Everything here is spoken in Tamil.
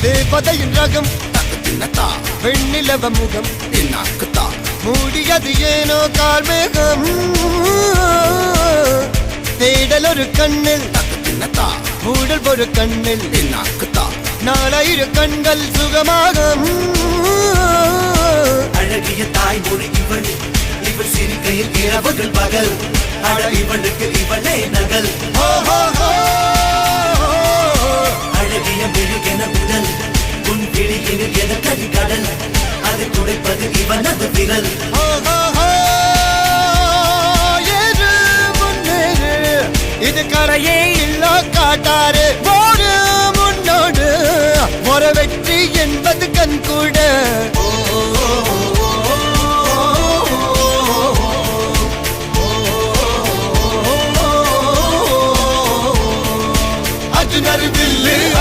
தேவதையின் ரகம் வெண்ணிலவ முகம் மூடியது ஏனோ கார்மேகம் தேடல் ஒரு கண்ணில் மூடல் ஒரு கண்ணில் நாலாயிர கண்கள் சுகமாக அழகிய தாய்மொழி இவள் இவள் சிரிக்கையில் இரவுகள் பகல் அழ இவளுக்கு இவளே நகல்